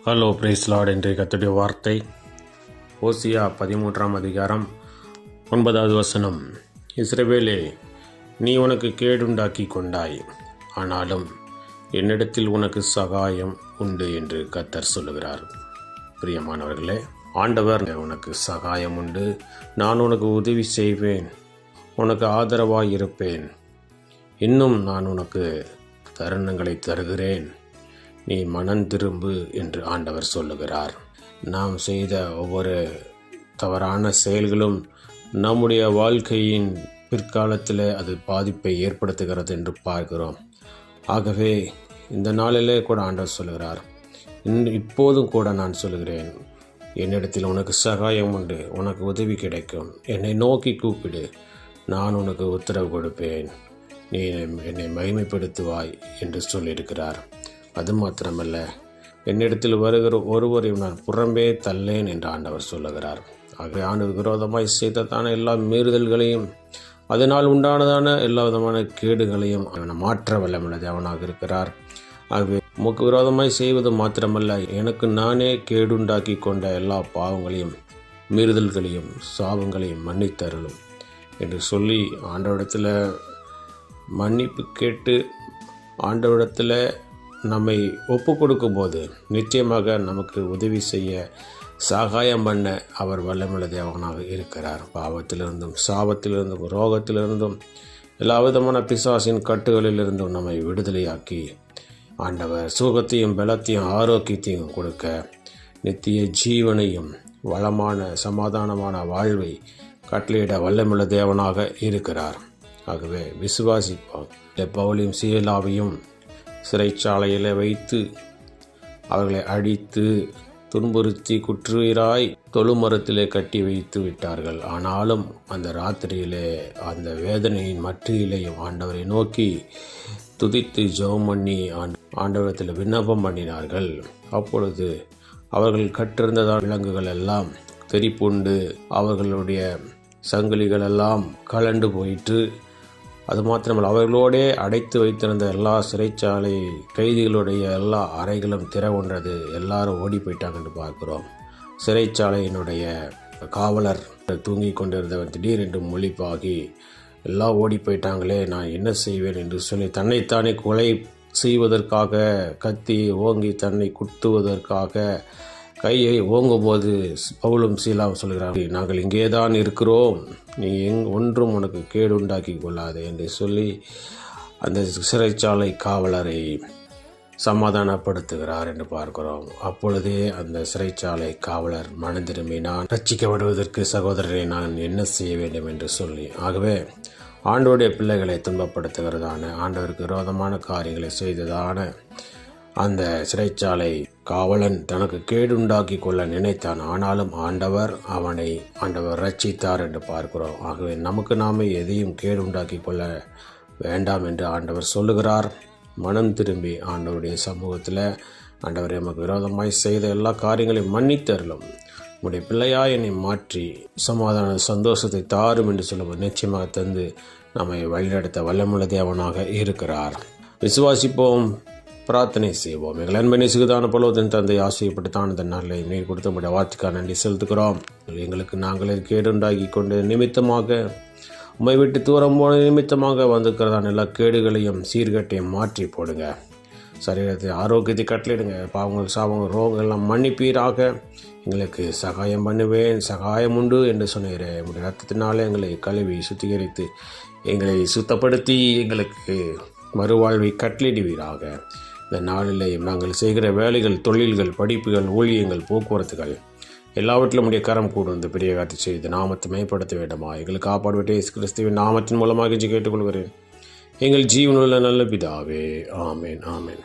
Hello price Lord. இன்றைய கர்த்தருடைய வார்த்தை ஓசியா 13ஆம் அதிகாரம் 9வது வசனம். இஸ்ரவேலே, நீ உனக்கு கேடுண்டாக்கி கொண்டாய், ஆனாலும் என்னிடத்தில் உனக்கு சகாயம் உண்டு என்று கர்த்தர் சொல்லுகிறார். பிரியமானவர்களே, ஆண்டவர் உனக்கு சகாயம் உண்டு, நான் உனக்கு உதவி செய்வேன், உனக்கு ஆதரவாய் இருப்பேன், இன்னும் நான் உனக்கு தருணங்களை தருகிறேன், நீ மனம் திரும்பு என்று ஆண்டவர் சொல்லுகிறார். நாம் செய்த ஒவ்வொரு தவறான செயல்களும் நம்முடைய வாழ்க்கையின் பிற்காலத்தில் அது பாதிப்பை ஏற்படுத்துகிறது என்று பார்க்கிறோம். ஆகவே இந்த நாளிலே கூட ஆண்டவர் சொல்லுகிறார், இப்போதும் கூட நான் சொல்லுகிறேன், என்னிடத்தில் உனக்கு சகாயம் உண்டு, உனக்கு உதவி கிடைக்கும், என்னை நோக்கி கூப்பிடு, நான் உனக்கு உத்தரவு கொடுப்பேன், நீ என்னை மகிமைப்படுத்துவாய் என்று சொல்லியிருக்கிறார். அது மாத்திரமல்ல, என்னிடத்தில் வருகிற ஒருவரையும் நான் புறம்பே தள்ளேன் என்று ஆண்டவர் சொல்லுகிறார். ஆகவே ஆண்டவர் விரோதமாய் செய்ததான எல்லா மீறுதல்களையும் அதனால் உண்டானதான எல்லா விதமான கேடுகளையும் மாற்ற வல்லமுள்ள தேவனாக இருக்கிறார். ஆகவே உமக்கு விரோதமாய் செய்வது மாத்திரமல்ல, எனக்கு நானே கேடுண்டாக்கி கொண்ட எல்லா பாவங்களையும் மீறுதல்களையும் சாபங்களையும் மன்னித்தருளும் என்று சொல்லி ஆண்டவரிடத்தில் மன்னிப்பு கேட்டு ஆண்டவரிடத்தில் நம்மை ஒப்பு கொடுக்கும்போது நிச்சயமாக நமக்கு உதவி செய்ய சகாயம் பண்ண அவர் வல்லமுள்ள தேவனாக இருக்கிறார். பாவத்திலிருந்தும் சாபத்திலிருந்தும் ரோகத்திலிருந்தும் எல்லா விதமான பிசாசின் கட்டுகளிலிருந்தும் நம்மை விடுதலையாக்கி ஆண்டவர் சுகத்தையும் பலத்தையும் ஆரோக்கியத்தையும் கொடுக்க நித்திய ஜீவனையும் வளமான சமாதானமான வாழ்வை கட்டளையிட வல்லமுள்ள தேவனாக இருக்கிறார். ஆகவே விசுவாசிப்போம். பவுலையும் சீலாவையும் சிறைச்சாலையில் வைத்து அவர்களை அடித்து துன்புறுத்தி குற்றுயிராய் தொழுமரத்திலே கட்டி வைத்து விட்டார்கள். ஆனாலும் அந்த ராத்திரியிலே அந்த வேதனையின் மற்றியிலேயும் ஆண்டவரை நோக்கி துதித்து ஜெபம் பண்ணி ஆண்டவரத்தில் விண்ணப்பம் பண்ணினார்கள். அப்பொழுது அவர்கள் கற்றிருந்ததான விலங்குகள் எல்லாம் தெரிப்புண்டு அவர்களுடைய சங்கிலிகள் எல்லாம் கலண்டு போயிற்று. அது மாத்திரமல்ல, அவர்களோடே அடைத்து வைத்திருந்த எல்லா சிறைச்சாலை கைதிகளுடைய எல்லா அறைகளும் திறவுன்றது. எல்லாரும் ஓடி போயிட்டாங்க என்று பார்க்கிறோம். சிறைச்சாலையினுடைய காவலர் தூங்கி கொண்டிருந்தவர் திடீரென்று மொழிப்பாகி எல்லாம் ஓடி போயிட்டாங்களே, நான் என்ன செய்வேன் என்று சொல்லி தன்னைத்தானே கொலை செய்வதற்காக கத்தி ஓங்கி தன்னை குத்துவதற்காக கையை ஓங்கும்போது பவுலும் சீலாவும் சொல்கிறார்கள், நாங்கள் இங்கே தான் இருக்கிறோம், நீ ஒன்றும் உனக்கு கேடு உண்டாக்கி கொள்ளாதே என்று சொல்லி அந்த சிறைச்சாலை காவலரை சமாதானப்படுத்துகிறார் என்று பார்க்கிறோம். அப்பொழுதே அந்த சிறைச்சாலை காவலர் மனம் திரும்பி, நான் ரட்சிக்கப்படுவதற்கு சகோதரரை நான் என்ன செய்ய வேண்டும் என்று சொல்லி. ஆகவே ஆண்டவருடைய பிள்ளைகளை துன்பப்படுத்துகிறதான ஆண்டவருக்கு விரோதமான காரியங்களை செய்ததான அந்த சிறைச்சாலை காவலன் தனக்கு கேடுண்டாக்கி கொள்ள நினைத்தான். ஆனாலும் ஆண்டவர் ரட்சித்தார் என்று பார்க்கிறோம். ஆகவே நமக்கு நாமே எதையும் கேடுண்டாக்கி கொள்ள வேண்டாம் என்று ஆண்டவர் சொல்லுகிறார். மனம் திரும்பி ஆண்டவருடைய சமூகத்தில் ஆண்டவர் நமக்கு விரோதமாய் செய்த எல்லா காரியங்களையும் மன்னித்தருளும், உடைய பிள்ளையாய் என்னை மாற்றி சமாதான சந்தோஷத்தை தாரும் என்று சொல்லும்போது நிச்சயமாக தந்து நம்மை வழிநடத்த வல்லமுள்ள தேவனாக இருக்கிறார். விசுவாசிப்போம், பிரார்த்தனை செய்வோம். எங்கள் அன்பை நேசிக்கிறதான பலவத்தின் தந்தை ஆசைப்பட்டுத்தான் இந்த நாளில் நீர் கொடுத்த முடிய வார்த்தைக்காக நன்றி செலுத்துகிறோம். எங்களுக்கு நாங்களே கேடுண்டாக்கி கொண்டு நிமித்தமாக உம்மை விட்டு தூரம் போன நிமித்தமாக வந்திருக்கிறதான எல்லா கேடுகளையும் சீர்கட்டையும் மாற்றி போடுங்க. சரீரத்தை ஆரோக்கியத்தை கட்டளிடுங்க. பாவங்கள் சாபங்கள் ரோகம் எல்லாம் மன்னிப்பீராக. எங்களுக்கு சகாயம் பண்ணுவேன், சகாயம் உண்டு என்று சொன்னீரே. உங்களுடைய ரத்தத்தினாலே எங்களை கழுவி சுத்திகரித்து எங்களை சுத்தப்படுத்தி எங்களுக்கு மறுவாழ்வை கட்டளிடுவீராக. இந்த நாளிலே நாங்கள் செய்கிற வேலைகள், தொழில்கள், படிப்புகள், ஊழியங்கள், போக்குவரத்துகள் எல்லாவற்றிலும் உடைய கரம் கூட வந்து பெரிய காட்சி செய்து நாமத்தை மேம்படுத்த வேண்டுமா எங்களுக்கு காப்பாடுவிட்டே கிறிஸ்துவின் நாமத்தின் மூலமாக கேட்டுக்கொள்கிறேன். எங்கள் ஜீவனுள்ள நல்ல பிதாவே. ஆமேன், ஆமேன்.